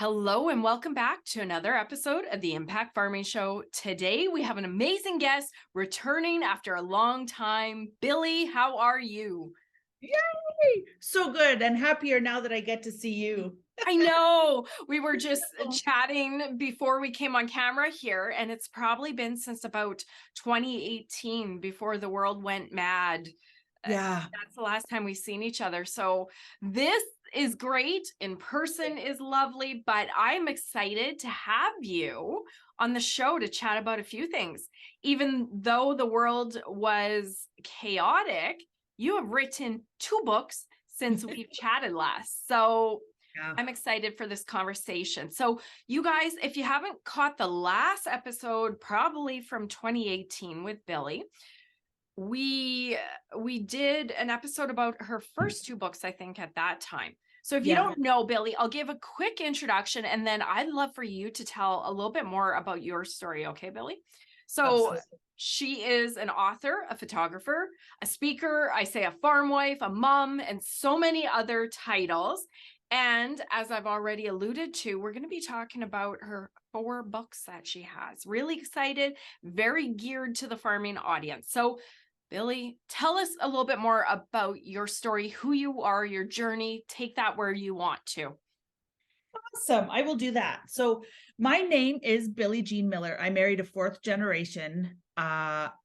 Hello and welcome back to another episode of the Impact Farming Show. Today we have an amazing guest returning after a long time. Billi, how are you? Yay! So good and happier now that I get to see you. I know we were just chatting before we came on camera here, and it's probably been since about 2018 before the world went mad. Yeah. That's the last time we've seen each other. So this is great. In person is lovely, but I'm excited to have you on the show to chat about a few things. Even though the world was chaotic, you have written 2 books since we've chatted last. So Yeah. I'm excited for this conversation. So you guys, if you haven't caught the last episode, probably from 2018 with Billi, we did an episode about her first 2 books, I think, at that time. So if you Yeah. don't know Billi, I'll give a quick introduction and then I'd love for you to tell a little bit more about your story. Okay, Billi? So Absolutely. she is an author, a photographer, a speaker, I say a farm wife, a mom, and so many other titles. And as I've already alluded to, we're going to be talking about her 4 books that she has. Really excited, very geared to the farming audience. So Billi, tell us a little bit more about your story, who you are, your journey. Take that where you want to. Awesome. I will do that. So my name is Billi Jean Miller. I married a fourth generation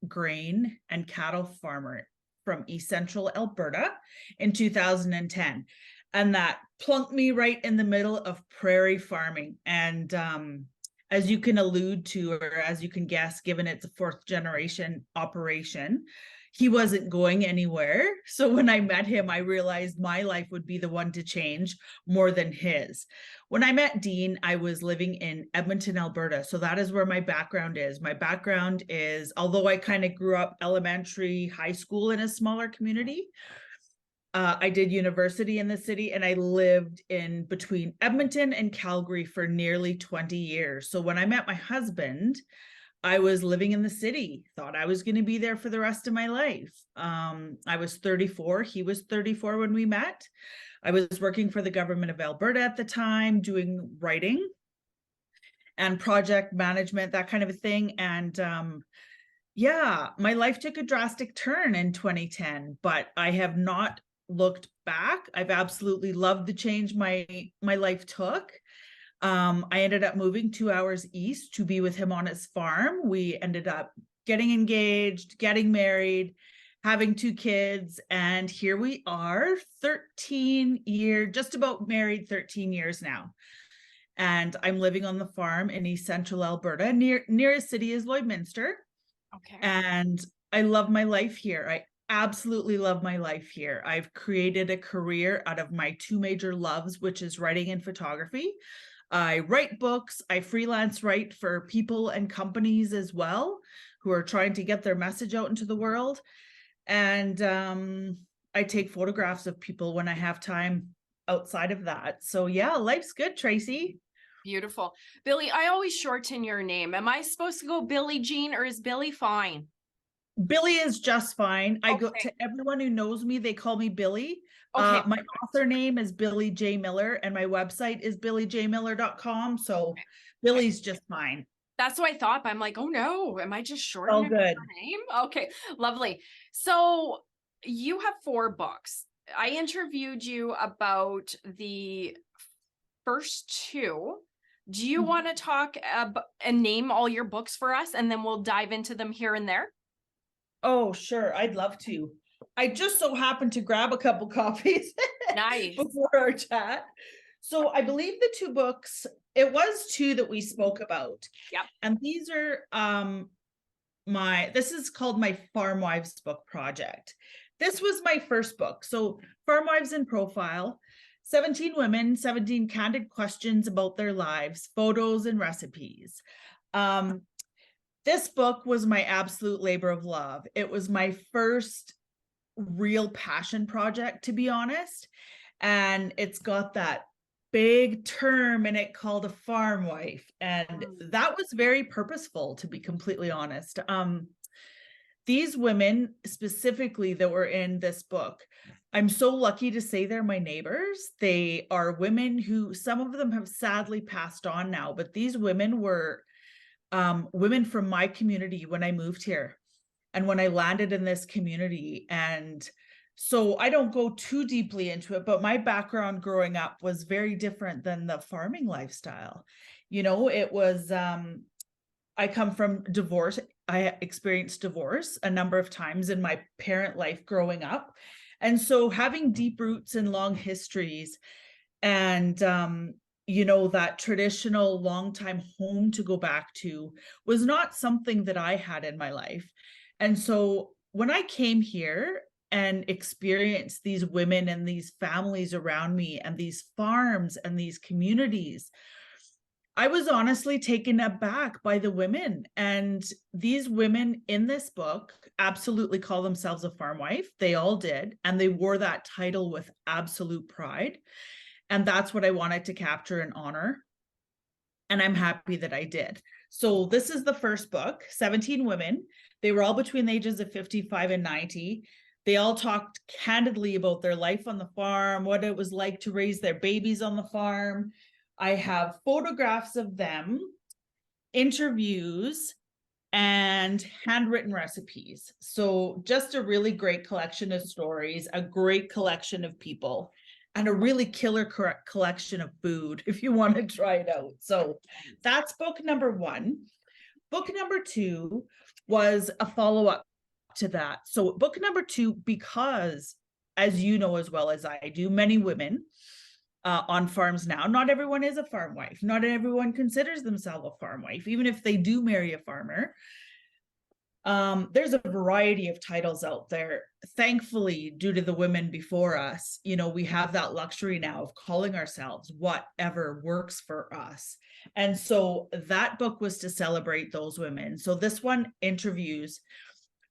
grain and cattle farmer from East Central Alberta in 2010. And that plunked me right in the middle of prairie farming. And as you can allude to, or as you can guess, given it's a fourth generation operation, he wasn't going anywhere. So when I met him, I realized my life would be the one to change more than his. When I met Dean, I was living in Edmonton, Alberta. So that is where my background is. My background is, although I kind of grew up elementary, high school in a smaller community, I did university in the city, and I lived in between Edmonton and Calgary for nearly 20 years. So when I met my husband, I was living in the city, thought I was going to be there for the rest of my life. I was 34. He was 34 when we met. I was working for the government of Alberta at the time, doing writing and project management, that kind of a thing. And yeah, my life took a drastic turn in 2010, but I have not looked back. I've absolutely loved the change my life took. I ended up moving 2 hours east to be with him on his farm. We ended up getting engaged, getting married, having 2 kids, and here we are, 13 years, just about married 13 years now. And I'm living on the farm in East Central Alberta. Nearest city is Lloydminster. Okay. And I love my life here. I absolutely love my life here. I've created a career out of my 2 major loves, which is writing and photography. I write books. I freelance write for people and companies as well who are trying to get their message out into the world. And I take photographs of people when I have time outside of that. So yeah, life's good, Tracy. Beautiful. Billi, I always shorten your name. Am I supposed to go Billi Jean or is Billi fine? Billi is just fine. I go Okay. to everyone who knows me, they call me Billi. Okay. My author name is Billi J Miller, and my website is billijmiller.com. So Okay. Billi's just fine. That's what I thought, but I'm like, oh no, am I just All shortening good. her name? Okay, lovely. So you have 4 books. I interviewed you about the first 2. Do you want to talk and name all your books for us, and then we'll dive into them here and there? Oh, sure. I'd love to. I just so happened to grab a couple copies Nice. before our chat. So I believe the 2 books, it was 2 that we spoke about. Yep. And these are this is called my Farm Wives book project. This was my first book. So Farm Wives in Profile, 17 women, 17 candid questions about their lives, photos and recipes. This book was my absolute labor of love. It was my first real passion project, to be honest. And it's got that big term in it called a farm wife. And that was very purposeful, to be completely honest. These women specifically that were in this book, I'm so lucky to say they're my neighbors. They are women who, some of them have sadly passed on now, but these women were women from my community when I moved here and when I landed in this community. And so I don't go too deeply into it, but my background growing up was very different than the farming lifestyle. You know, it was, I come from divorce. I experienced divorce a number of times in my parent life growing up. And so having deep roots and long histories and, you know, that traditional long time home to go back to was not something that I had in my life. And so when I came here and experienced these women and these families around me and these farms and these communities, I was honestly taken aback by the women. And these women in this book absolutely call themselves a farm wife. They all did. And they wore that title with absolute pride. And that's what I wanted to capture and honor. And I'm happy that I did. So this is the first book, 17 women. They were all between the ages of 55 and 90. They all talked candidly about their life on the farm, what it was like to raise their babies on the farm. I have photographs of them, interviews, and handwritten recipes. So just a really great collection of stories, a great collection of people, and a really killer collection of food if you want to try it out. So that's book number one. Book number two was a follow-up to that. So book number two, because as you know as well as I do, many women on farms now, not everyone is a farm wife. Not everyone considers themselves a farm wife, even if they do marry a farmer. There's a variety of titles out there. Thankfully, due to the women before us, you know, we have that luxury now of calling ourselves whatever works for us. And so that book was to celebrate those women. So this one interviews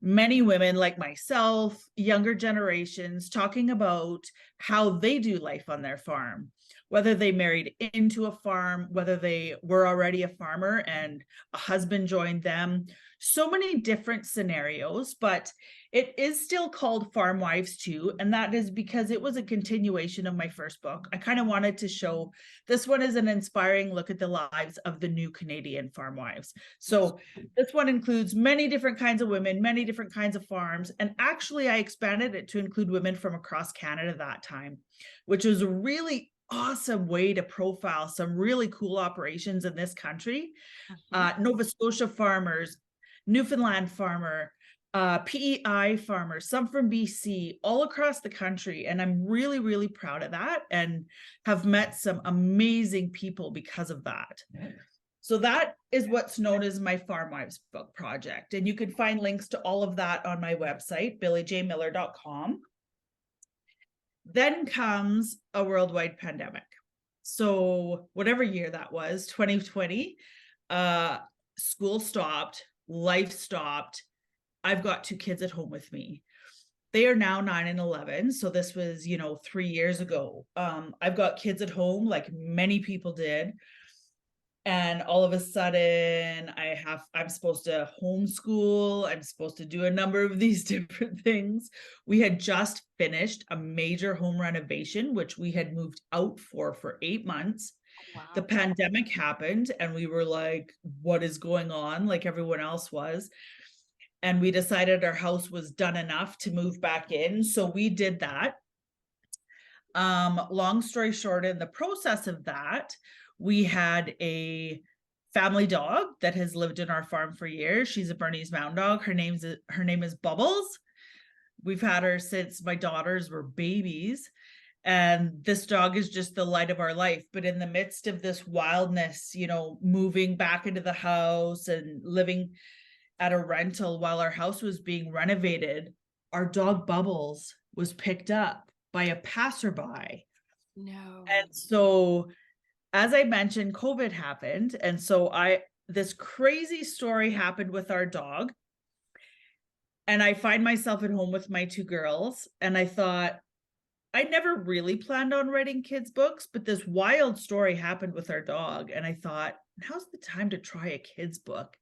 many women like myself, younger generations, talking about how they do life on their farm, whether they married into a farm, whether they were already a farmer and a husband joined them. So many different scenarios, but it is still called Farm Wives too. And that is because it was a continuation of my first book. I kind of wanted to show this one is an inspiring look at the lives of the new Canadian farm wives. So this one includes many different kinds of women, many different kinds of farms. And actually, I expanded it to include women from across Canada that time, which was a really awesome way to profile some really cool operations in this country. Nova Scotia farmers, Newfoundland farmer, PEI farmers, some from BC, all across the country. And I'm really, really proud of that and have met some amazing people because of that. So that is what's known as my Farm Wives book project. And you can find links to all of that on my website, billijmiller.com. Then comes a worldwide pandemic. So whatever year that was, 2020, school stopped, life stopped. I've got two kids at home with me. They are now 9 and 11. So this was, you know, 3 years ago. I've got kids at home like many people did. And all of a sudden I'm supposed to homeschool. I'm supposed to do a number of these different things. We had just finished a major home renovation, which we had moved out for 8 months. Wow. The pandemic happened and we were like, what is going on? Like everyone else was. And we decided our house was done enough to move back in. So we did that. Long story short, in the process of that, we had a family dog that has lived in our farm for years. She's a Bernese Mountain Dog. Her name is Bubbles. We've had her since my daughters were babies. And this dog is just the light of our life. But in the midst of this wildness, you know, moving back into the house and living at a rental while our house was being renovated, our dog Bubbles was picked up by a passerby. No. And so, as I mentioned, COVID happened. And so this crazy story happened with our dog. And I find myself at home with my two girls. And I thought, I never really planned on writing kids' books, but this wild story happened with our dog. And I thought, now's the time to try a kids' book.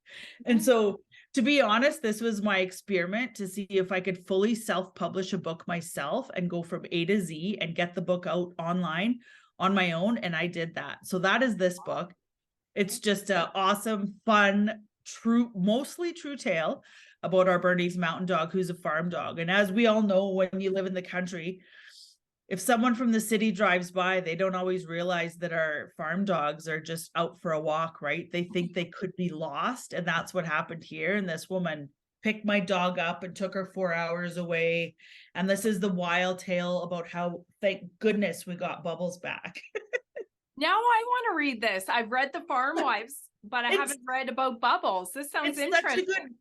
And Mhm. so, to be honest, this was my experiment to see if I could fully self publish a book myself and go from A to Z and get the book out online on my own. And I did that. So, that is this book. It's just a awesome, fun, true, mostly true tale about our Bernese mountain dog, who's a farm dog. And as we all know, when you live in the country, if someone from the city drives by, they don't always realize that our farm dogs are just out for a walk, right? They think they could be lost. And that's what happened here. And this woman picked my dog up and took her 4 hours away. And this is the wild tale about how, thank goodness, we got Bubbles back. Now I want to read this. I've read The Farm Wives, but I It's haven't read about Bubbles. This sounds it's such a good interesting.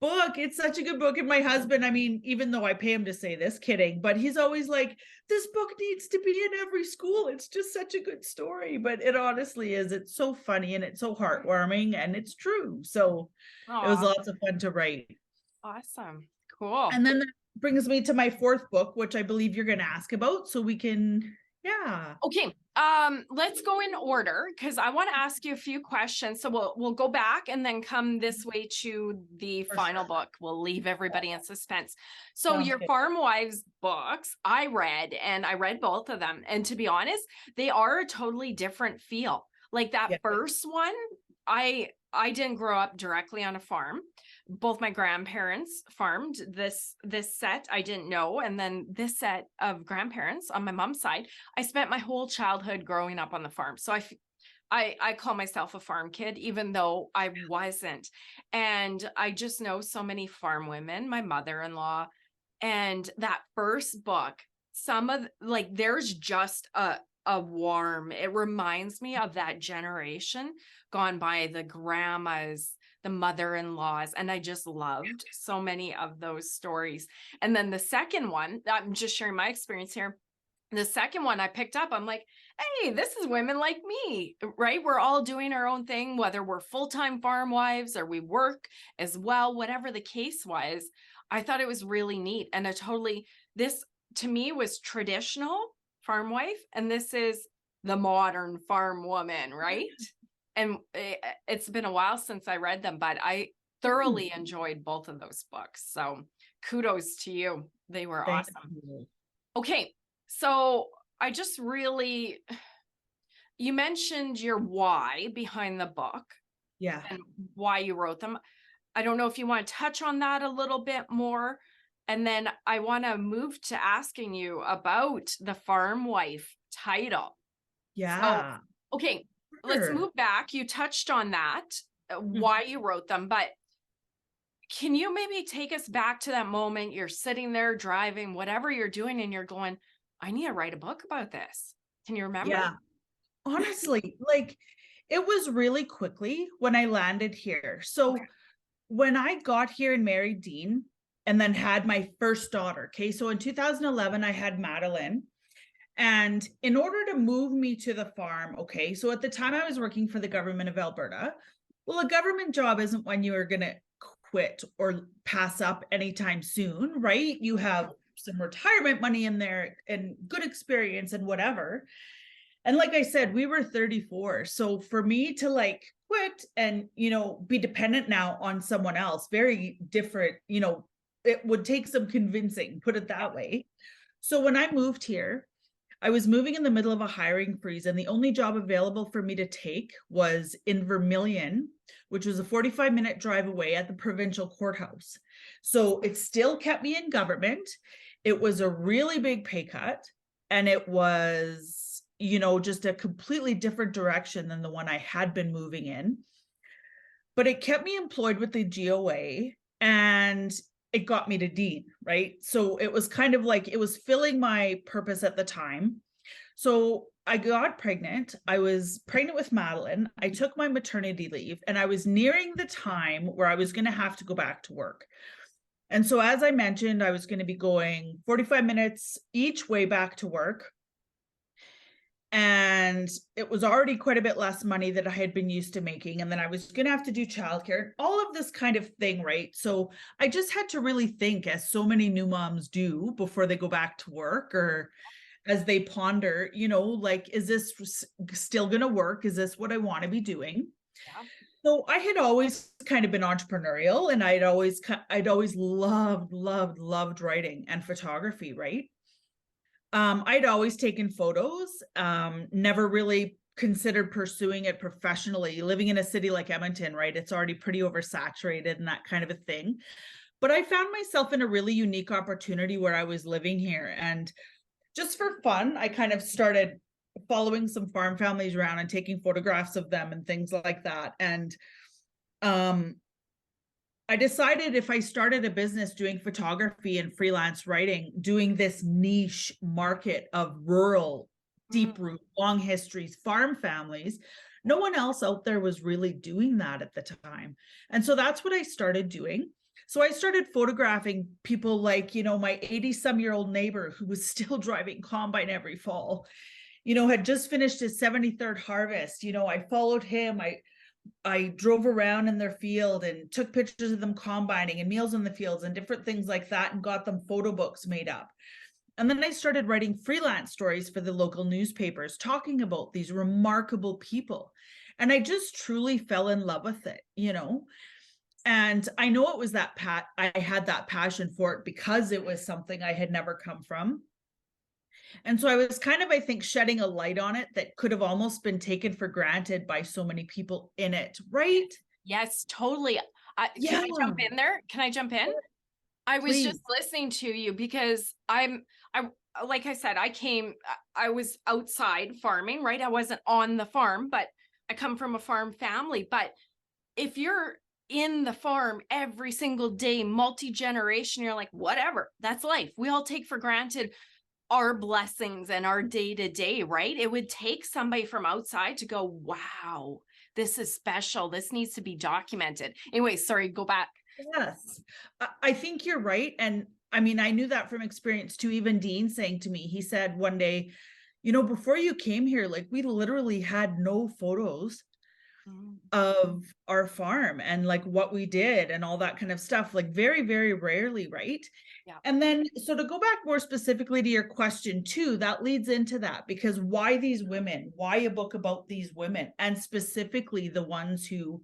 book. It's such a good book. And my husband, I mean, even though I pay him to say this, kidding, but he's always like, this book needs to be in every school. It's just such a good story. But it honestly is. It's so funny and it's so heartwarming and it's true. So it was Oh, lots of fun to write. awesome. Cool. And then that brings me to my fourth book, which I believe you're going to ask about. So we can, yeah. Okay. Let's go in order because I want to ask you a few questions. So we'll go back and then come this way to the For final sure. book. We'll leave everybody in suspense. So Sounds your good. Farm Wives books, I read both of them. And to be honest, they are a totally different feel. Like that Yeah. first one, I didn't grow up directly on a farm. Both my grandparents farmed. This set I didn't know, and then this set of grandparents on my mom's side, I spent my whole childhood growing up on the farm. So I call myself a farm kid, even though I wasn't. And I just know so many farm women, my mother-in-law, and that first book, some of like there's just a warm, it reminds me of that generation gone by, the grandmas, the mother-in-laws, and I just loved so many of those stories. And then the second one, I'm just sharing my experience here. The second one I picked up, I'm like, hey, this is women like me, right? We're all doing our own thing, whether we're full-time farm wives or we work as well, whatever the case was. I thought it was really neat. And this to me was traditional farm wife, and this is the modern farm woman, right? And it's been a while since I read them, but I thoroughly enjoyed both of those books. So kudos to you. They were Thank awesome. you. Okay. So I just really, you mentioned your why behind the book Yeah. and why you wrote them. I don't know if you want to touch on that a little bit more. And then I want to move to asking you about the farm wife title. So, Yeah. okay, let's Sure. move back. You touched on that, Mhm. why you wrote them, but can you maybe take us back to that moment you're sitting there driving, whatever you're doing, and you're going, I need to write a book about this. Can you remember? Yeah. Honestly, like it was really quickly when I landed here. Okay. So when I got here and married Dean and then had my first daughter, okay, so in 2011, I had Madeline. And in order to move me to the farm, okay, so at the time I was working for the government of Alberta. Well, a government job isn't when you are going to quit or pass up anytime soon, right? You have some retirement money in there and good experience and whatever. And like I said, we were 34. So for me to like quit and, be dependent now on someone else, very different, it would take some convincing, put it that way. So when I moved here, I was moving in the middle of a hiring freeze, and the only job available for me to take was in Vermilion, which was a 45-minute drive away at the provincial courthouse. So it still kept me in government. It was a really big pay cut, and it was, just a completely different direction than the one I had been moving in. But it kept me employed with the GOA, and it got me to Dean, right? So it was kind of like it was filling my purpose at the time. So I got pregnant. I was pregnant with Madeline. I took my maternity leave, and I was nearing the time where I was going to have to go back to work. And so, as I mentioned, I was going to be going 45 minutes each way back to work. And it was already quite a bit less money that I had been used to making. And then I was going to have to do childcare, all of this kind of thing, right? So I just had to really think, as so many new moms do before they go back to work, or as they ponder, you know, like, is this still going to work? Is this what I want to be doing? Yeah. So I had always kind of been entrepreneurial, and I'd always loved writing and photography, right? I'd always taken photos, never really considered pursuing it professionally. Living in a city like Edmonton, right? It's already pretty oversaturated and that kind of a thing. But I found myself in a really unique opportunity where I was living here. And just for fun, I kind of started following some farm families around and taking photographs of them and things like that. And um, I decided if I started a business doing photography and freelance writing, doing this niche market of rural, deep Mm. root, long histories, farm families, no one else out there was really doing that at the time. And so that's what I started doing. So I started photographing people like, you know, my 80-some-year-old neighbor who was still driving combine every fall, you know, had just finished his 73rd harvest. You know, I followed him. I drove around in their field and took pictures of them combining and meals in the fields and different things like that, and got them photo books made up. And then I started writing freelance stories for the local newspapers, talking about these remarkable people. And I just truly fell in love with it, you know? And I know it was I had that passion for it because it was something I had never come from. And so I was kind of, I think, shedding a light on it that could have almost been taken for granted by so many people in it, right? Yes, totally. Can Yeah, I jump in there? Can I jump in? I was just please. listening to you because I like I said, I was outside farming, right? I wasn't on the farm, but I come from a farm family. But if you're in the farm every single day, multi-generation, you're like, whatever, that's life. We all take for granted our blessings and our day to day, right? It would take somebody from outside to go, wow, this is special. This needs to be documented. Anyway, sorry, go back. Yes, I think you're right. And I mean, I knew that from experience too. Even Dean saying to me, he said one day, you know, before you came here, like we literally had no photos Mm, of our farm and like what we did and all that kind of stuff, like very rarely, right? yeah. And then, so to go back more specifically to your question too, that leads into that, because why these women? Why a book about these women, and specifically the ones who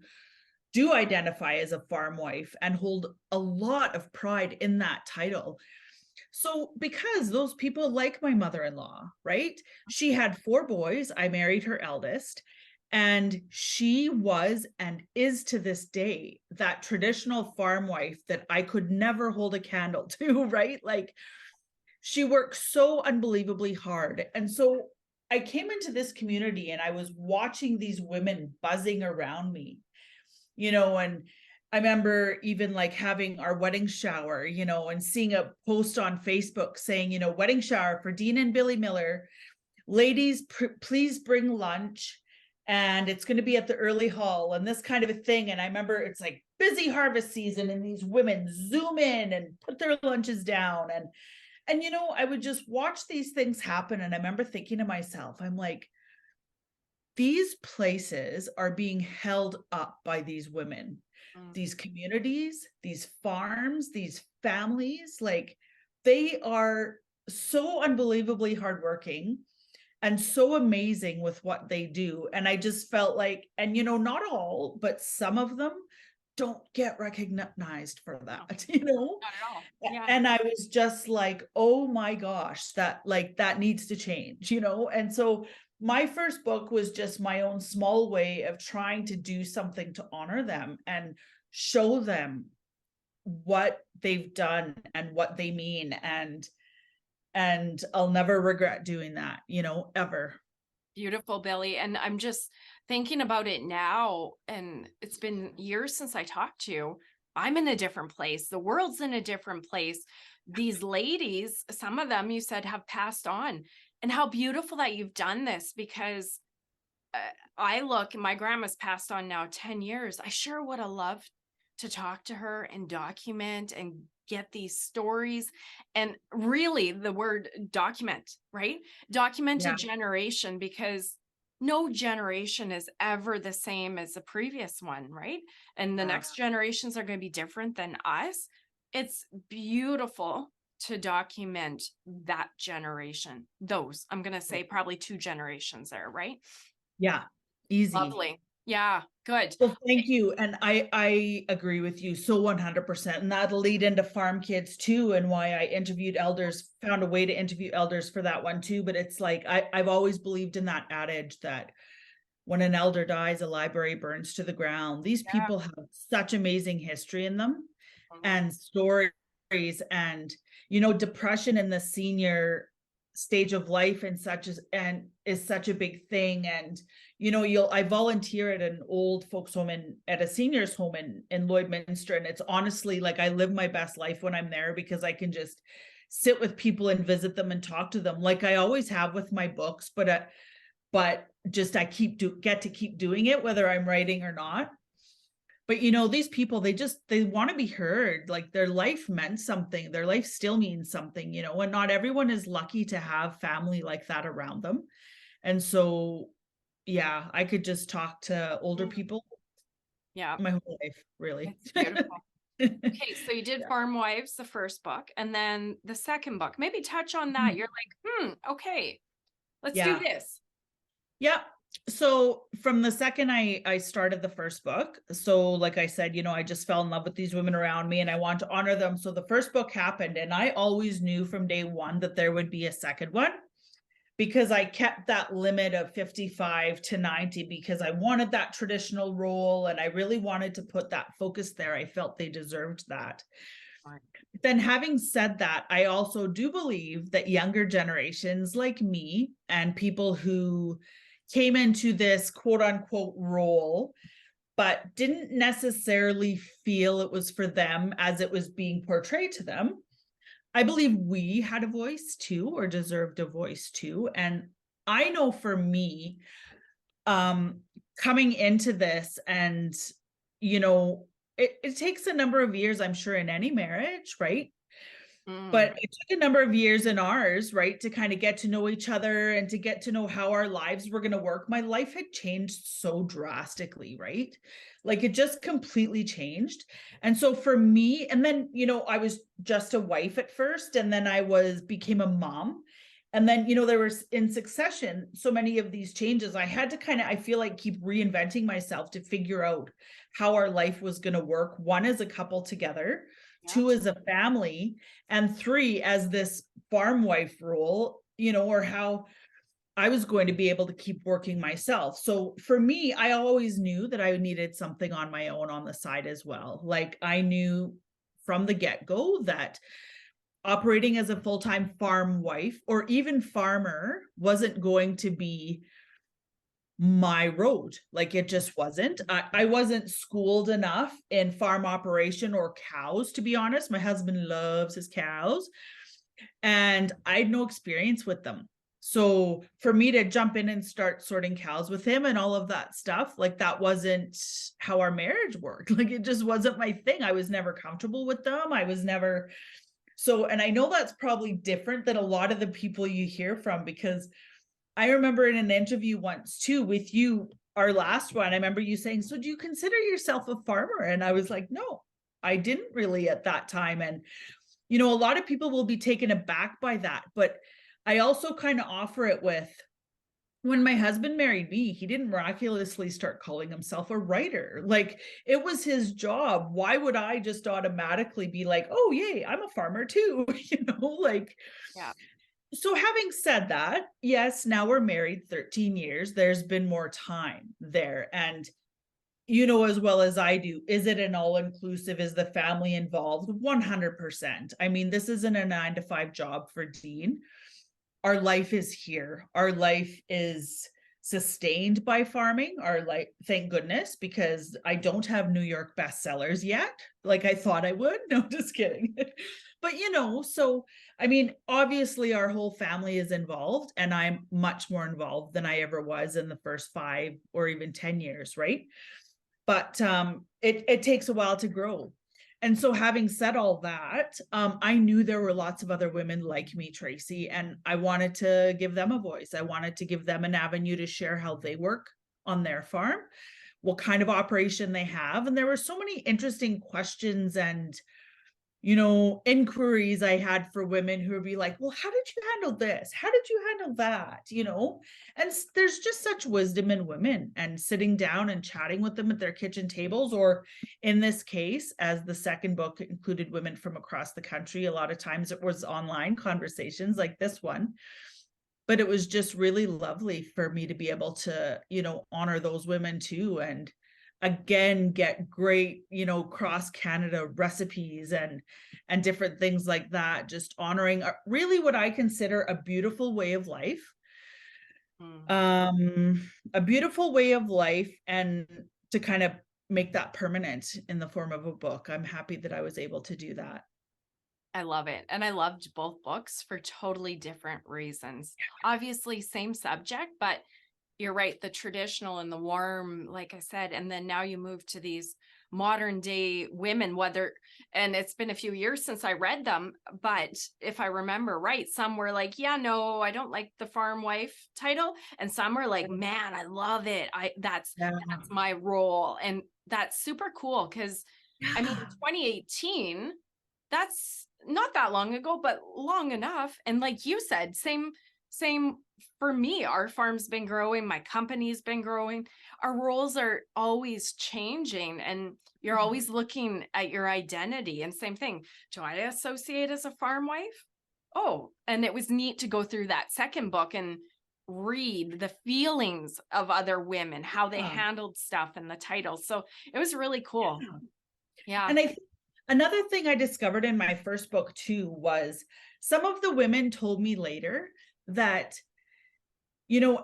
do identify as a farm wife and hold a lot of pride in that title? So, because those people, like my mother in law, right? She had 4 boys. I married her eldest. And she was and is to this day that traditional farm wife that I could never hold a candle to, right? Like, she works so unbelievably hard. And so I came into this community and I was watching these women buzzing around me, you know, and I remember even like having our wedding shower, you know, and seeing a post on Facebook saying, you know, wedding shower for Dean and Billi Miller. Ladies, please bring lunch. And it's going to be at the early hall and this kind of a thing. And I remember it's like busy harvest season and these women zoom in and put their lunches down. And you know, I would just watch these things happen. And I remember thinking to myself, I'm like, these places are being held up by these women, Mm. these communities, these farms, these families. Like, they are so unbelievably hardworking and so amazing with what they do. And I just felt like, and you know, not all, but some of them don't get recognized for No, that, you know? not at all. Yeah. And I was just like, oh my gosh, that like that needs to change, you know? And so my first book was just my own small way of trying to do something to honor them and show them what they've done and what they mean. And I'll never regret doing that, you know, ever. Beautiful, Billy. And I'm just thinking about it now. And it's been years since I talked to you. I'm in a different place. The world's in a different place. These ladies, some of them you said have passed on. And how beautiful that you've done this, because uh, I look, my grandma's passed on now 10 years. I sure would have loved to talk to her and document and get these stories. And really, the word document, right? Document a Yeah. generation, because no generation is ever the same as the previous one, right? And the Yeah. next generations are going to be different than us. It's beautiful to document that generation. Those, I'm going to say probably 2 generations there, right? Yeah, easy. Lovely. Yeah, good. Well, thank you. And I agree with you so 100%. And that'll lead into farm kids too, and why I interviewed elders, found a way to interview elders for that one too. But it's like I've always believed in that adage that when an elder dies, a library burns to the ground. These Yeah. people have such amazing history in them Mhm. and stories, and depression in the senior stage of life and such is such a big thing. And I volunteer at an old folks home at a seniors home in Lloydminster, and it's honestly like I live my best life when I'm there, because I can just sit with people and visit them and talk to them like I always have with my books, but just I get to keep doing it whether I'm writing or not. But these people, they want to be heard. Like their life meant something, their life still means something, and not everyone is lucky to have family like that around them. And so yeah, I could just talk to older Mm. people Yeah, my whole life, really. it's beautiful. Okay, so you did Yeah. Farm Wives, the first book, and then the second book. Maybe touch on that. Mhm. You're like, okay, let's do Yeah. this. Yeah. So from the second I started the first book, so like I said, I just fell in love with these women around me and I want to honor them. So the first book happened, and I always knew from day one that there would be a second one, because I kept that limit of 55 to 90 because I wanted that traditional role and I really wanted to put that focus there. I felt they deserved that. Right. Then, having said that, I also do believe that younger generations like me and people who came into this quote unquote role, but didn't necessarily feel it was for them as it was being portrayed to them, I believe we had a voice too, or deserved a voice too. And I know for me, um, coming into this, and you know, it takes a number of years, I'm sure, in any marriage, right? Mm, But it took a number of years in ours, right, to kind of get to know each other and to get to know how our lives were going to work. My life had changed so drastically, right? Like it just completely changed. And so for me, and then, I was just a wife at first, and then became a mom. And then, there was in succession so many of these changes. I had to kind of, I feel like, keep reinventing myself to figure out how our life was going to work. One, as a couple together, yeah. two, as a family, and three, as this farm wife role, or how I was going to be able to keep working myself. So for me, I always knew that I needed something on my own on the side as well. Like I knew from the get-go that operating as a full-time farm wife or even farmer wasn't going to be my road. Like it just wasn't. I wasn't schooled enough in farm operation or cows, to be honest. My husband loves his cows, and I had no experience with them. So for me to jump in and start sorting cows with him and all of that stuff, like that wasn't how our marriage worked. Like it just wasn't my thing. I was never comfortable with them. I was never. So, and I know that's probably different than a lot of the people you hear from, because I remember in an interview once too with you, our last one, I remember you saying, "So do you consider yourself a farmer?" And I was like, "No, I didn't really at that time." And, a lot of people will be taken aback by that. But I also kind of offer it with, when my husband married me, he didn't miraculously start calling himself a writer. Like it was his job. Why would I just automatically be like, "Oh, yay, I'm a farmer too?" Like, Yeah. so having said that, yes, now we're married 13 years. There's been more time there. And as well as I do, is it an all-inclusive? Is the family involved? 100%. I mean, this isn't a 9 to 5 job for Dean. Our life is here. Our life is sustained by farming. Our life, thank goodness, because I don't have New York bestsellers yet, like I thought I would. No, just kidding. But so I mean, obviously our whole family is involved, and I'm much more involved than I ever was in the first 5 or even 10 years, right? But it takes a while to grow. And so having said all that, I knew there were lots of other women like me, Tracy, and I wanted to give them a voice. I wanted to give them an avenue to share how they work on their farm, what kind of operation they have. And there were so many interesting questions and inquiries I had for women who would be like, well, how did you handle this? How did you handle that? And there's just such wisdom in women, and sitting down and chatting with them at their kitchen tables, or in this case, as the second book included women from across the country, a lot of times it was online conversations like this one. But it was just really lovely for me to be able to, honor those women too. And again, get great, cross Canada recipes and different things like that, just honoring really what I consider a beautiful way of life. A beautiful way of life, and to kind of make that permanent in the form of a book. I'm happy that I was able to do that. I love it. And I loved both books for totally different reasons. Obviously, same subject, but you're right. The traditional and the warm, like I said, and then now you move to these modern day women, and it's been a few years since I read them, but if I remember right, some were like, yeah, no, I don't like the farm wife title. And some were like, man, I love it. That's Yeah. my role. And that's super cool. Cause I mean, 2018, that's not that long ago, but long enough. And like you said, same for me. Our farm's been growing, my company's been growing. Our roles are always changing, and you're always looking at your identity. And same thing. Do I associate as a farm wife? Oh, and it was neat to go through that second book and read the feelings of other women, how they handled stuff and the titles. So it was really cool. Yeah. And another thing I discovered in my first book too was some of the women told me later that,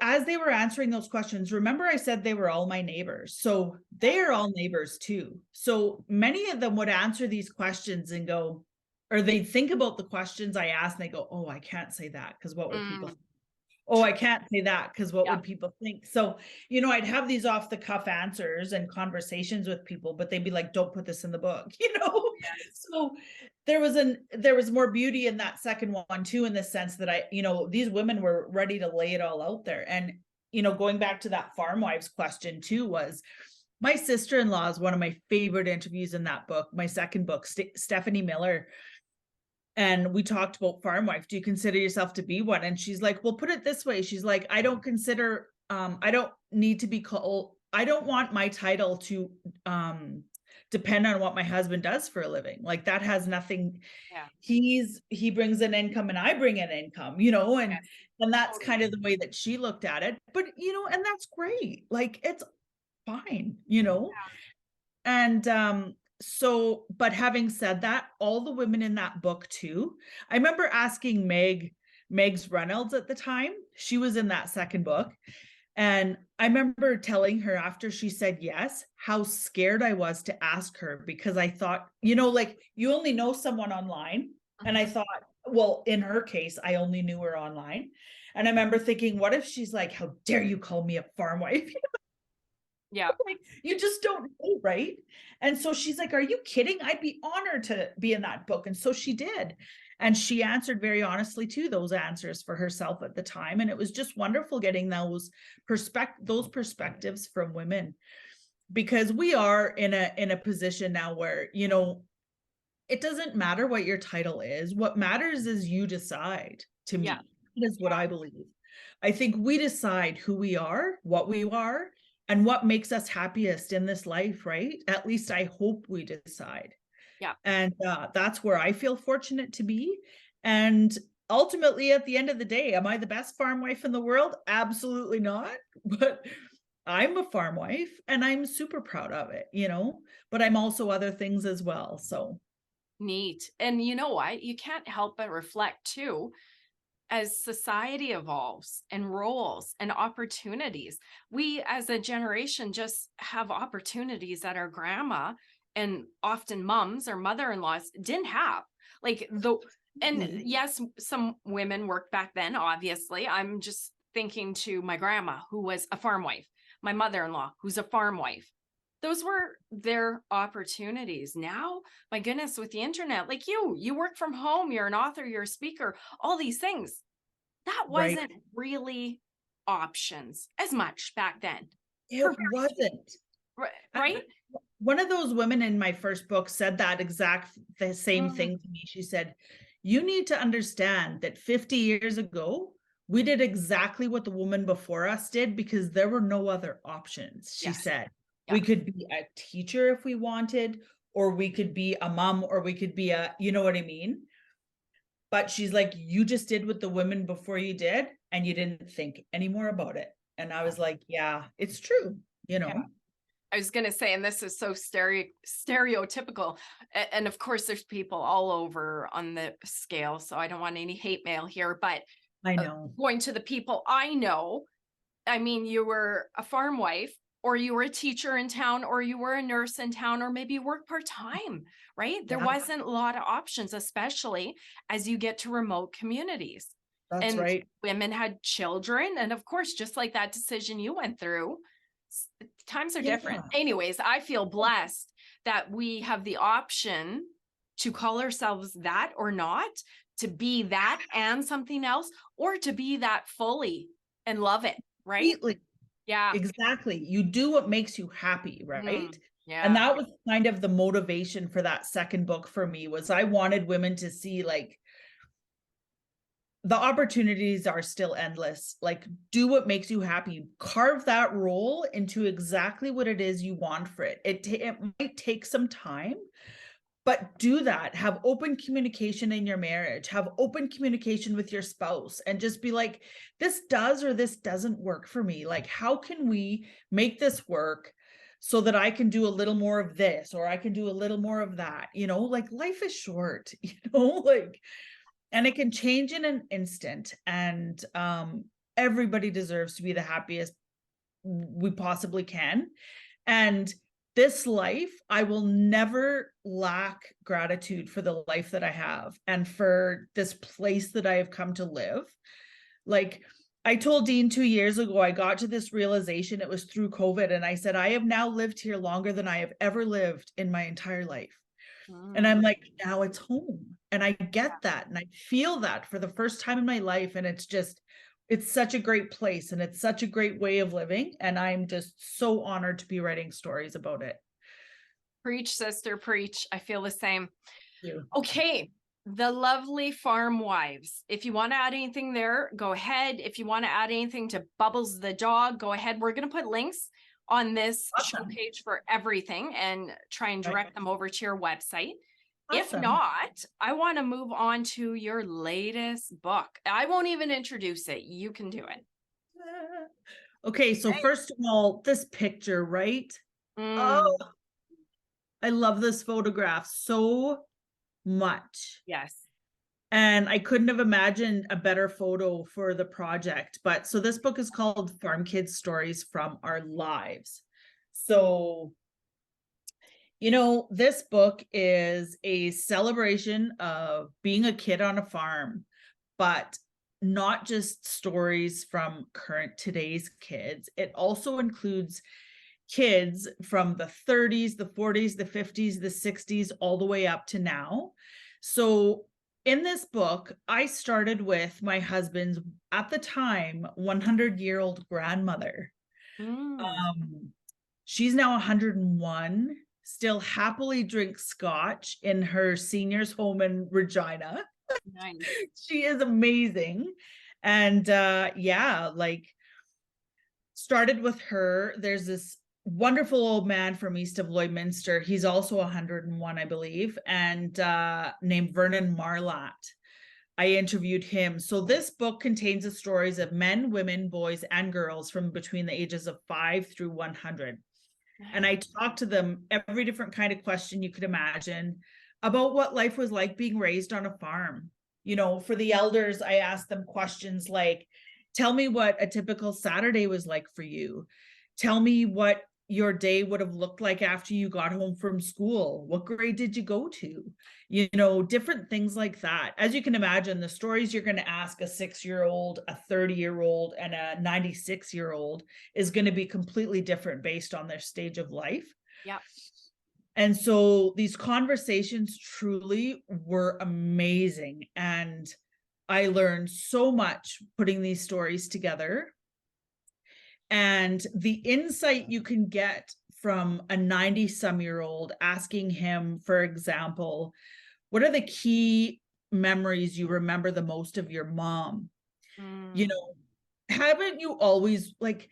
as they were answering those questions, remember I said they were all my neighbors. So they are all neighbors too. So many of them would answer these questions and go, or they think about the questions I asked and they go, oh, I can't say that because what would people think? Oh, I can't say that because what Yeah. would people think? So, I'd have these off the cuff answers and conversations with people, but they'd be like, don't put this in the book, Yes. So there was more beauty in that second one too, in the sense that these women were ready to lay it all out there. And, going back to that farm wives question too, was my sister-in-law is one of my favorite interviews in that book, my second book, Stephanie Miller. And we talked about farm wife. Do you consider yourself to be one? And she's like, well, put it this way. She's like, I don't need to be called, I don't want my title to depend on what my husband does for a living. Like that has nothing. Yeah. He brings an income and I bring an income, and Yes. that's kind of the way that she looked at it. But and that's great. Like it's fine, And so, but having said that, all the women in that book too, I remember asking Megs Reynolds at the time, she was in that second book. And I remember telling her after she said yes, how scared I was to ask her, because I thought, like you only know someone online. And I thought, well, in her case, I only knew her online. And I remember thinking, what if she's like, how dare you call me a farm wife? Yeah. Like, you just don't know, right? And so she's like, are you kidding? I'd be honored to be in that book. And so she did. And she answered very honestly to those answers for herself at the time. And it was just wonderful getting those perspectives from women, because we are in a position now where, it doesn't matter what your title is. What matters is you decide, to me. Yeah. That is what I believe. I think we decide who we are, what we are, and what makes us happiest in this life, right? At least I hope we decide. Yeah. And that's where I feel fortunate to be. And ultimately, at the end of the day, am I the best farm wife in the world? Absolutely not. But I'm a farm wife and I'm super proud of it, but I'm also other things as well. So Neat. And you know what? You can't help but reflect too, as society evolves and roles and opportunities. We as a generation just have opportunities that our grandma and often moms or mother-in-laws didn't have. And yes, some women worked back then, obviously. I'm just thinking to my grandma, who was a farm wife, my mother-in-law, who's a farm wife. Those were their opportunities. Now, my goodness, with the internet, like you work from home, you're an author, you're a speaker, all these things. That right. wasn't really options as much back then. It wasn't. Right? One of those women in my first book said the same Mm, thing to me. She said, you need to understand that 50 years ago, we did exactly what the woman before us did because there were no other options. She yes. said, we Yeah. could be a teacher if we wanted, or we could be a mom, or we could be you know what I mean? But she's like, you just did what the women before you did, and you didn't think any more about it. And I was like, yeah, it's true, you Yeah. know? I was going to say, and this is so stereotypical. And of course, there's people all over on the scale. So I don't want any hate mail here, but I know. going to the people I know, I mean, you were a farm wife, or you were a teacher in town, or you were a nurse in town, or maybe you work part-time, right? There Yeah, wasn't a lot of options, especially as you get to remote communities. that's And right. women had children. And of course, just like that decision you went through, times are different. Yeah. Anyways, I feel blessed that we have the option to call ourselves that or not, to be that and something else, or to be that fully and love it, right? Completely. Yeah. Exactly. You do what makes you happy, right? Mm, And yeah. that was kind of the motivation for that second book for me, was I wanted women to see like the opportunities are still endless. Like, do what makes you happy. Carve that role into exactly what it is you want for it. It might take some time, but do that. Have open communication in your marriage, have open communication with your spouse, and just be like, this does or this doesn't work for me. Like, how can we make this work so that I can do a little more of this, or I can do a little more of that? You know, like, life is short, like, and it can change in an instant. And everybody deserves to be the happiest we possibly can. And this life, I will never lack gratitude for the life that I have and for this place that I have come to live. Like, I told Dean 2 years ago, I got to this realization, it was through COVID. And I said, I have now lived here longer than I have ever lived in my entire life. And I'm Mm, like, now it's home. And I get that. And I feel that for the first time in my life. And it's such a great place, and it's such a great way of living. And I'm just so honored to be writing stories about it. preach, sister, preach. I feel the same. Thank you. Okay. The lovely farm wives. If you want to add anything there, go ahead. If you want to add anything to Bubbles the dog, go ahead. We're going to put links on this show Awesome. page for everything and try and Right. direct them over to your website. If Awesome. not, I want to move on to your latest book. I won't even introduce it. You can do it. Okay, so first of all, this picture, right? Mm, Oh, I love this photograph so much. yes. And I couldn't have imagined a better photo for the project. But so this book is called Farm Kids Stories from Our Lives. So, this book is a celebration of being a kid on a farm, but not just stories from current today's kids. It also includes kids from the 30s, the 40s, the 50s, the 60s, all the way up to now. So in this book, I started with my husband's, at the time, 100-year-old grandmother. Mm, She's now 101, still happily drinks scotch in her seniors home in Regina. nice. She is amazing. And yeah, like, started with her. There's this wonderful old man from east of Lloydminster. He's also 101, I believe, and named Vernon Marlatt. I interviewed him. So this book contains the stories of men, women, boys, and girls from between the ages of 5 through 100. And I talked to them every different kind of question you could imagine about what life was like being raised on a farm. For the elders, I asked them questions like, tell me what a typical Saturday was like for you. Tell me what your day would have looked like after you got home from school. What grade did you go to? Different things like that. As you can imagine, the stories you're going to ask a 6-year-old, a 30-year-old, and a 96-year-old is going to be completely different based on their stage of life. Yeah. And so these conversations truly were amazing. And I learned so much putting these stories together. And the insight you can get from a 90-some-year-old asking him, for example, what are the key memories you remember the most of your mom? You Mm. know, haven't you always like,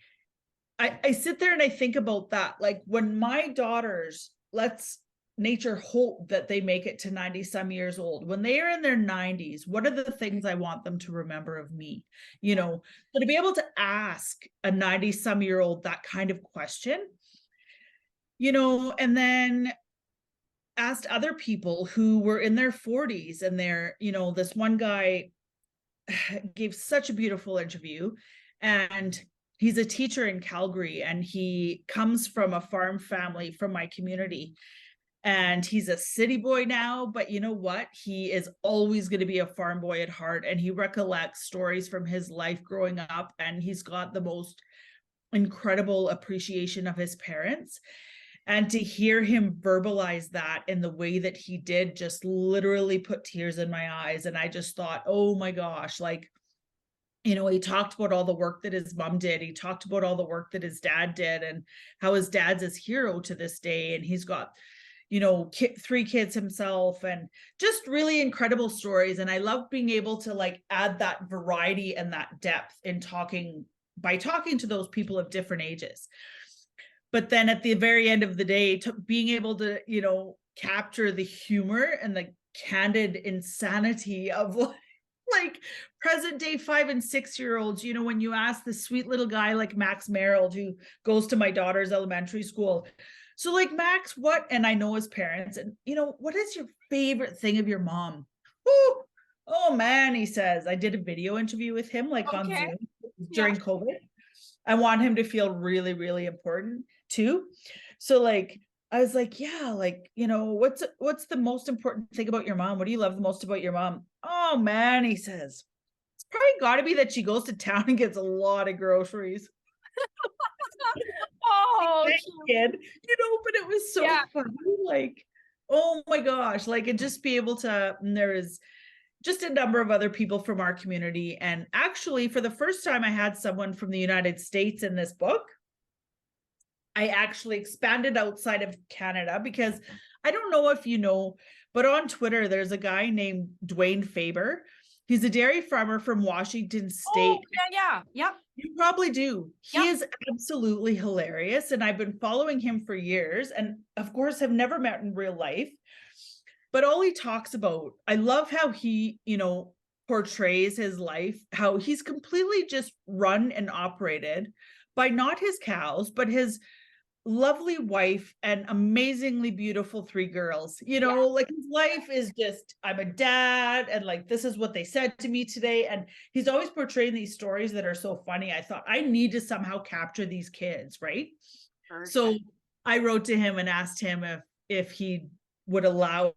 I sit there and I think about that. Like when my daughters, let's nature hope that they make it to 90 some years old. When they are in their 90s, what are the things I want them to remember of me? You know, so to be able to ask a 90 some year old that kind of question, and then asked other people who were in their 40s and this one guy gave such a beautiful interview, and he's a teacher in Calgary, and he comes from a farm family from my community, and he's a city boy now, but you know what, he is always going to be a farm boy at heart, and he recollects stories from his life growing up, and he's got the most incredible appreciation of his parents. And to hear him verbalize that in the way that he did just literally put tears in my eyes. And I just thought, oh my gosh, like, he talked about all the work that his mom did. He talked about all the work that his dad did and how his dad's his hero to this day. And he's got, 3 kids himself, and just really incredible stories. And I love being able to like add that variety and that depth in talking to those people of different ages. But then at the very end of the day, being able to, capture the humor and the candid insanity of like present day 5 and 6 year olds. When you ask this sweet little guy like Max Merrill, who goes to my daughter's elementary school, so like, Max, and I know his parents, and what is your favorite thing of your mom? Woo! Oh man, he says, I did a video interview with him like on Okay. Zoom Yeah. during COVID. I want him to feel really, really important too. So like, I was like, yeah, like, what's the most important thing about your mom? What do you love the most about your mom? Oh man, he says, it's probably got to be that she goes to town and gets a lot of groceries. Oh, That cute. kid, but it was so Yeah. funny. Like, oh my gosh, like, and just be able to, and there is just a number of other people from our community. And actually, for the first time, I had someone from the United States in this book. I actually expanded outside of Canada because I don't know if you know, but on Twitter, there's a guy named Dwayne Faber. He's a dairy farmer from Washington Oh, State. yeah. Yep. You probably do. He Yep. is absolutely hilarious. And I've been following him for years. And of course, have never met in real life. But all he talks about, I love how he, portrays his life, how he's completely just run and operated by not his cows, but his lovely wife and amazingly beautiful 3 girls. Yeah. Like his life is just, I'm a dad, and like, this is what they said to me today. And he's always portraying these stories that are so funny. I thought I need to somehow capture these kids, right? So Perfect. I wrote to him and asked him if he would allow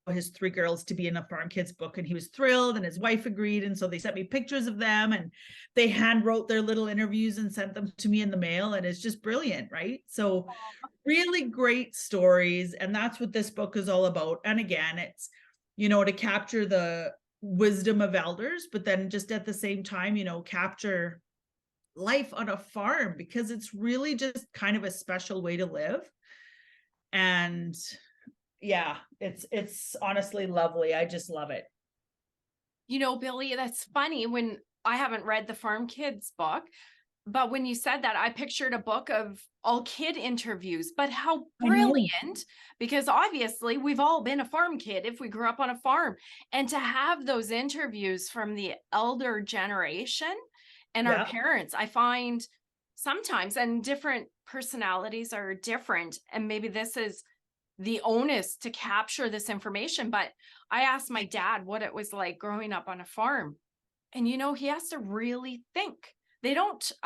his 3 girls to be in a Farm Kids book, and he was thrilled, and his wife agreed. And so they sent me pictures of them, and they hand wrote their little interviews and sent them to me in the mail, and it's just brilliant, right? So really great stories, and that's what this book is all about. And again, it's to capture the wisdom of elders, but then just at the same time, capture life on a farm, because it's really just kind of a special way to live. And yeah, it's honestly lovely. I just love it. Billy, that's funny. When I haven't read the Farm Kids book, but when you said that, I pictured a book of all kid interviews. But how I know. brilliant, because obviously we've all been a farm kid if we grew up on a farm. And to have those interviews from the elder generation and our Yeah. parents, I find sometimes, and different personalities are different. And maybe this is the onus to capture this information. But I asked my dad what it was like growing up on a farm. And he has to really think. I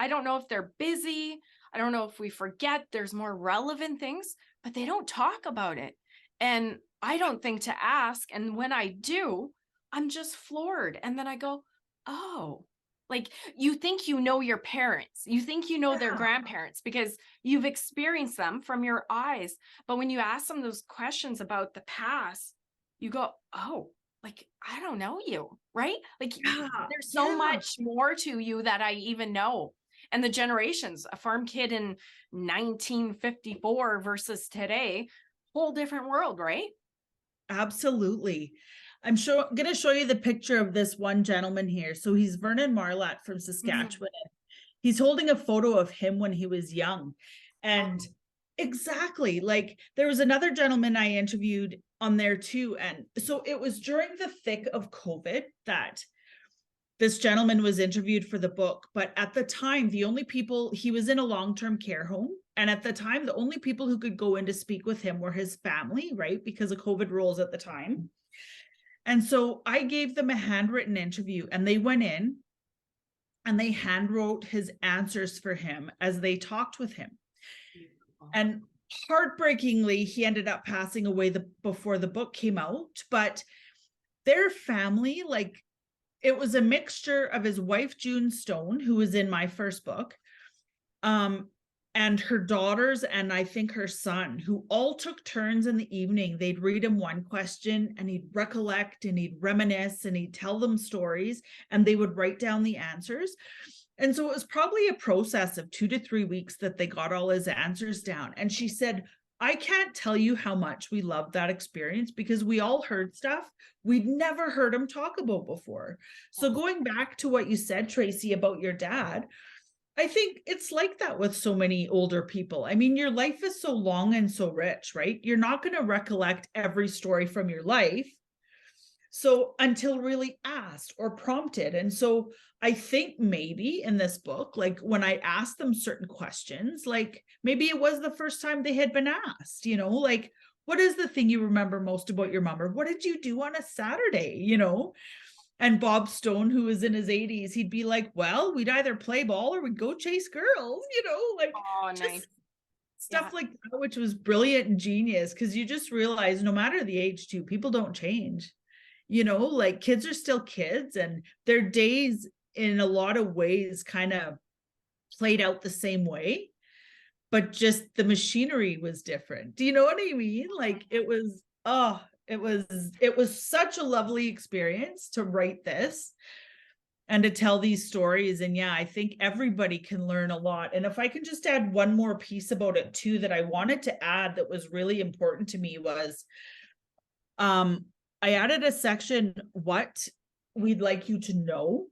don't know if they're busy. I don't know if we forget there's more relevant things, but they don't talk about it. And I don't think to ask. And when I do, I'm just floored. And then I go, oh, like you think your parents, you think their Yeah. grandparents because you've experienced them from your eyes. But when you ask them those questions about the past, you go, oh, like, I don't know you, right? Like Yeah. there's so Yeah. much more to you that I even know. and the generations, a farm kid in 1954 versus today, whole different world, right? Absolutely. I'm going to show you the picture of this one gentleman here. So he's Vernon Marlatt from Saskatchewan. He's holding a photo of him when he was young. And exactly, like there was another gentleman I interviewed on there too. And so it was during the thick of COVID that this gentleman was interviewed for the book. But at the time, the only people, he was in a long-term care home. And at the time, the only people who could go in to speak with him were his family, right? Because of COVID rules at the time. And so I gave them a handwritten interview, and they went in and they handwrote his answers for him as they talked with him. And heartbreakingly, he ended up passing away before the book came out. But their family, like, it was a mixture of his wife, June Stone, who was in my first book, and her daughters, and I think her son, who all took turns in the evening. They'd read him one question and he'd recollect and he'd reminisce and he'd tell them stories, and they would write down the answers. And so it was probably a process of 2 to 3 weeks that they got all his answers down. And she said, I can't tell you how much we loved that experience, because we all heard stuff we'd never heard him talk about before. So going back to what you said, Tracy, about your dad, I think it's like that with so many older people. I mean, your life is so long and so rich, right? You're not going to recollect every story from your life. So until really asked or prompted. And so I think maybe in this book, like when I asked them certain questions, like maybe it was the first time they had been asked, like, what is the thing you remember most about your mom? Or what did you do on a Saturday? And Bob Stone, who was in his 80s, he'd be like, well, we'd either play ball or we'd go chase girls, like Nice. Stuff like that, which was brilliant and genius, because you just realize no matter the age too, people don't change. Like kids are still kids, and their days in a lot of ways kind of played out the same way, but just the machinery was different. Do you know what I mean? Like it was such a lovely experience to write this and to tell these stories. And yeah, I think everybody can learn a lot. And if I can just add one more piece about it too, that I wanted to add that was really important to me was, I added a section, what we'd like you to know.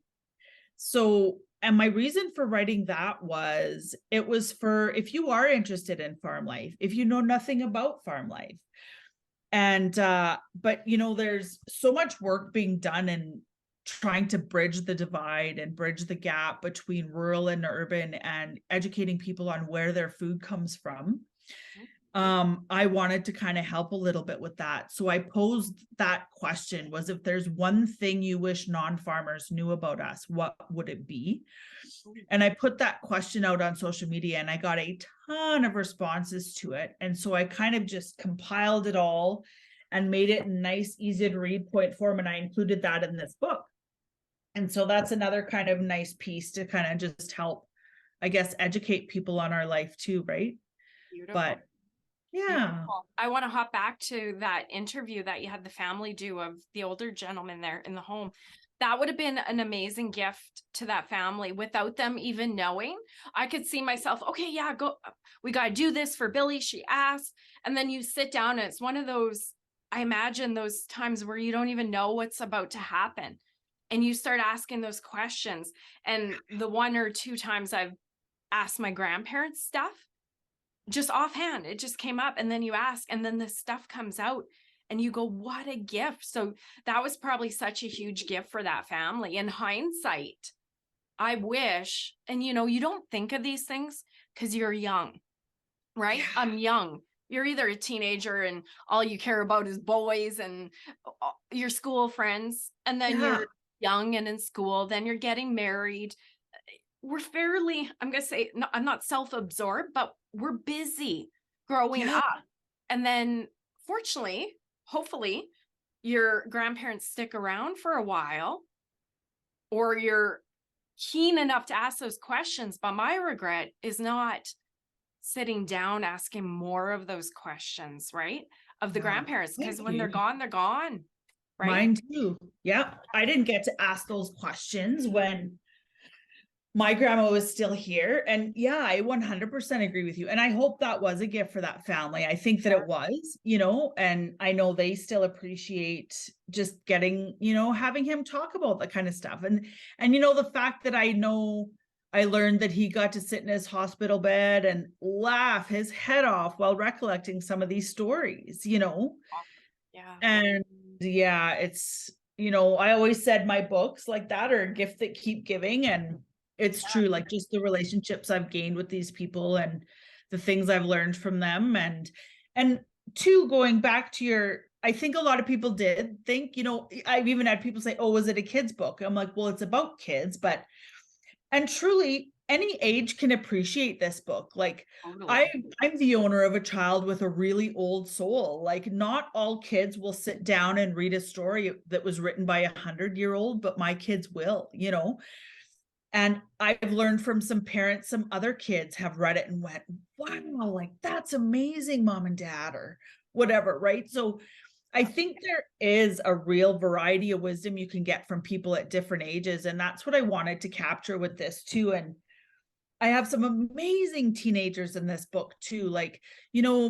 So, and my reason for writing that was, it was for, if you are interested in farm life, if you know nothing about farm life, and, but there's so much work being done in trying to bridge the divide and bridge the gap between rural and urban, and educating people on where their food comes from. I wanted to kind of help a little bit with that. So I posed that question, was, if there's one thing you wish non-farmers knew about us, what would it be? And I put that question out on social media, and I got a ton of responses to it. And so I kind of just compiled it all and made it nice, easy to read point form. And I included that in this book. And so that's another kind of nice piece to kind of just help, I guess, educate people on our life too, right? Beautiful. But yeah. Beautiful. I want to hop back to that interview that you had the family do of the older gentleman there in the home. That would have been an amazing gift to that family without them even knowing. I could see myself, okay, yeah, go. We got to do this for Billy. She asked. And then you sit down, and it's one of those, I imagine those times where you don't even know what's about to happen. And you start asking those questions. And the 1 or 2 times I've asked my grandparents stuff, just offhand, it just came up, and then you ask, and then the stuff comes out, and you go, what a gift. So that was probably such a huge gift for that family. In hindsight, I wish, and you don't think of these things because you're young, right? I'm young. You're either a teenager and all you care about is boys and your school friends, and then you're young and in school, then you're getting married. We're fairly, I'm going to say, no, I'm not self-absorbed, but we're busy growing up. And then fortunately, hopefully, your grandparents stick around for a while, or you're keen enough to ask those questions. But my regret is not sitting down, asking more of those questions, right? Of the grandparents, because when they're gone, right? Mine too. Yeah. I didn't get to ask those questions when my grandma was still here. And yeah, I 100% agree with you. And I hope that was a gift for that family. I think that it was, and I know they still appreciate just getting, having him talk about that kind of stuff. And the fact that I learned that he got to sit in his hospital bed and laugh his head off while recollecting some of these stories. Yeah. And yeah, it's, I always said my books like that are a gift that keep giving. And it's true, like just the relationships I've gained with these people and the things I've learned from them. And two, going back to I think a lot of people did think, I've even had people say, oh, was it a kid's book? I'm like, well, it's about kids, and truly any age can appreciate this book. Like Totally. I'm the owner of a child with a really old soul. Like not all kids will sit down and read a story that was written by 100-year-old, but my kids will. And I've learned from some parents, some other kids have read it and went, wow, like that's amazing, mom and dad, or whatever, right? So I think there is a real variety of wisdom you can get from people at different ages. And that's what I wanted to capture with this too. And I have some amazing teenagers in this book too. Like,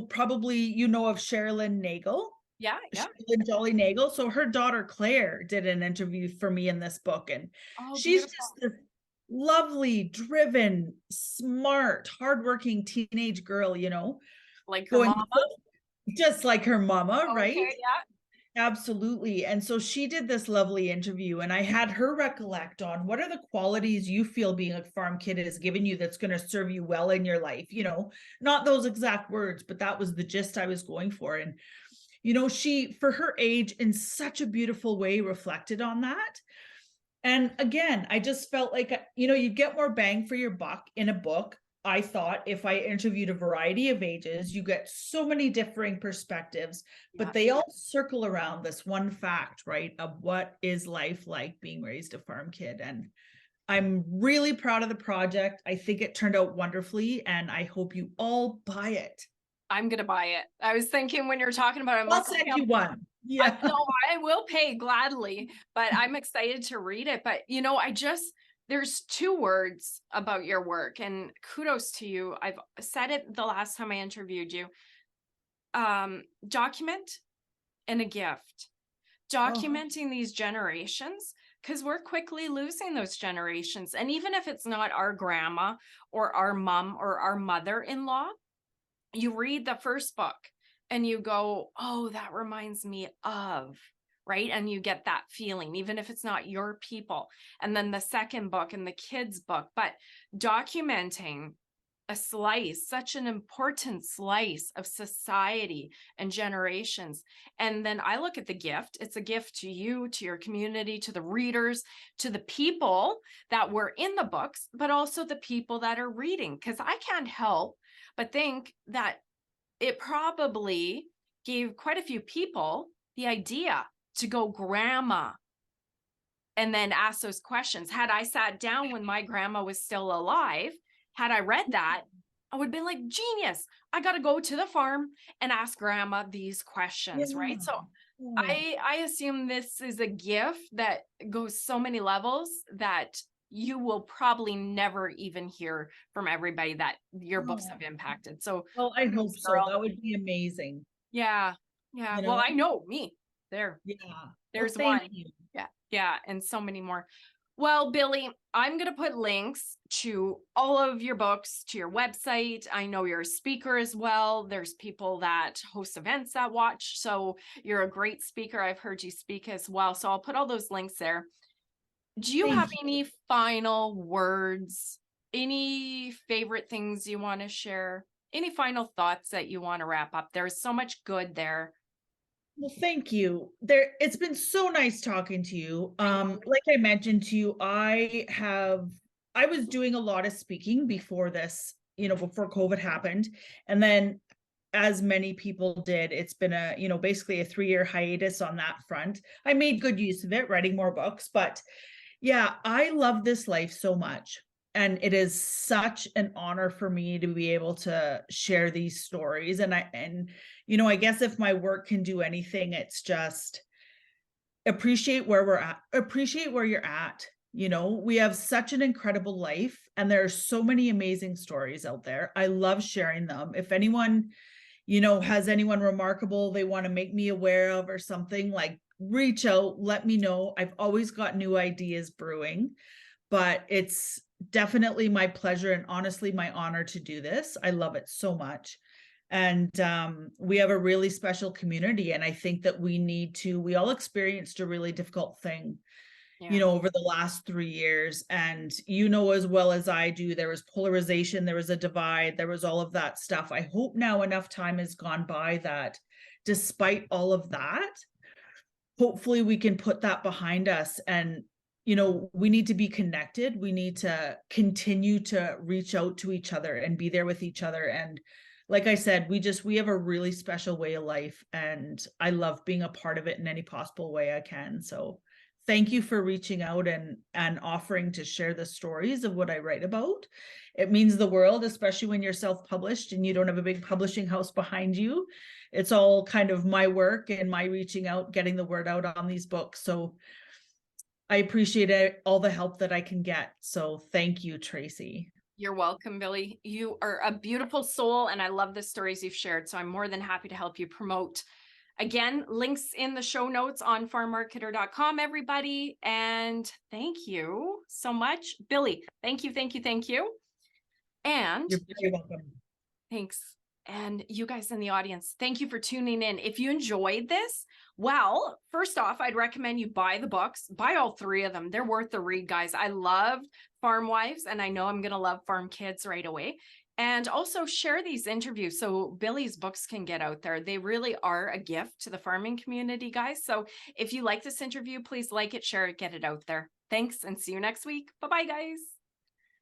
probably of Sherilyn Nagel. Yeah. Yeah. Sherilyn Jolly Nagel. So her daughter Claire did an interview for me in this book. And Oh, she's beautiful. just this lovely, driven, smart, hardworking teenage girl, Like her going mama. just like her mama, right? Okay. Yeah. Absolutely. And so she did this lovely interview, and I had her recollect on what are the qualities you feel being a farm kid has given you that's going to serve you well in your life, not those exact words, but that was the gist I was going for. And, she, for her age, in such a beautiful way, reflected on that. And again, I just felt like, you get more bang for your buck in a book. I thought if I interviewed a variety of ages, you get so many differing perspectives, Yeah. but they all circle around this one fact, right? Of what is life like being raised a farm kid. And I'm really proud of the project. I think it turned out wonderfully, and I hope you all buy it. I'm going to buy it. I was thinking when you're talking about it, I'm I'll like, send okay, you one. Yeah. no, I will pay gladly, but I'm excited to read it. But there's two words about your work, and kudos to you. I've said it the last time I interviewed you. Document and a gift. Oh, Documenting these generations, because we're quickly losing those generations. And even if it's not our grandma or our mom or our mother-in-law, you read the first book and you go, oh, that reminds me of, right? And you get that feeling, even if it's not your people. And then the second book and the kids' book, but documenting such an important slice of society and generations. And then I look at the gift. It's a gift to you, to your community, to the readers, to the people that were in the books, but also the people that are reading. Because I can't help but think that it probably gave quite a few people the idea to go grandma and then ask those questions. Had I sat down when my grandma was still alive, had I read that, I would have been like, genius. I got to go to the farm and ask grandma these questions, yeah. right? So Oh. I assume this is a gift that goes so many levels that you will probably never even hear from everybody that your books have impacted. So Well, I kudos, hope so. girl. That would be amazing. Yeah. Yeah. You Well, know? I know me there. Yeah. Well, There's thank one. you. Yeah. Yeah. And so many more. Well, Billi, I'm going to put links to all of your books, to your website. I know you're a speaker as well. There's people that host events that watch. So you're a great speaker. I've heard you speak as well. So I'll put all those links there. Do you have Thank you. any final words? Any favorite things you want to share? Any final thoughts that you want to wrap up? There's so much good there. Well, thank you. It's been so nice talking to you. I know. Like I mentioned to you, I was doing a lot of speaking before this, before COVID happened. And then as many people did, it's been basically a 3-year hiatus on that front. I made good use of it, writing more books, but yeah, I love this life so much. And it is such an honor for me to be able to share these stories. I guess if my work can do anything, it's just appreciate where we're at, appreciate where you're at. You know, we have such an incredible life and there are so many amazing stories out there. I love sharing them. If anyone, has anyone remarkable they want to make me aware of or something, like reach out, let me know. I've always got new ideas brewing, but it's definitely my pleasure and honestly my honor to do this. I love it so much. And we have a really special community. And I think that we all experienced a really difficult thing, Yeah. over the last 3 years. And as well as I do, there was polarization, there was a divide, there was all of that stuff. I hope now enough time has gone by that despite all of that, hopefully we can put that behind us. And we need to be connected, we need to continue to reach out to each other and be there with each other. And like I said, we have a really special way of life and I love being a part of it in any possible way I can. So thank you for reaching out and offering to share the stories of what I write about. It means the world, especially when you're self-published and you don't have a big publishing house behind you. It's all kind of my work and my reaching out, getting the word out on these books. So I appreciate all the help that I can get. So thank you, Tracy. You're welcome, Billi. You are a beautiful soul, and I love the stories you've shared. So I'm more than happy to help you promote. Again, links in the show notes on farmmarketer.com, everybody. And thank you so much, Billi. Thank you, thank you, thank you. And You're very welcome. thanks. And you guys in the audience, thank you for tuning in. If you enjoyed this, well, first off, I'd recommend you buy the books, buy all 3 of them. They're worth the read, guys. I loved Farm Wives, and I know I'm going to love Farm Kids right away. And also share these interviews so Billi's books can get out there. They really are a gift to the farming community, guys. So if you like this interview, please like it, share it, get it out there. Thanks, and see you next week. Bye-bye, guys.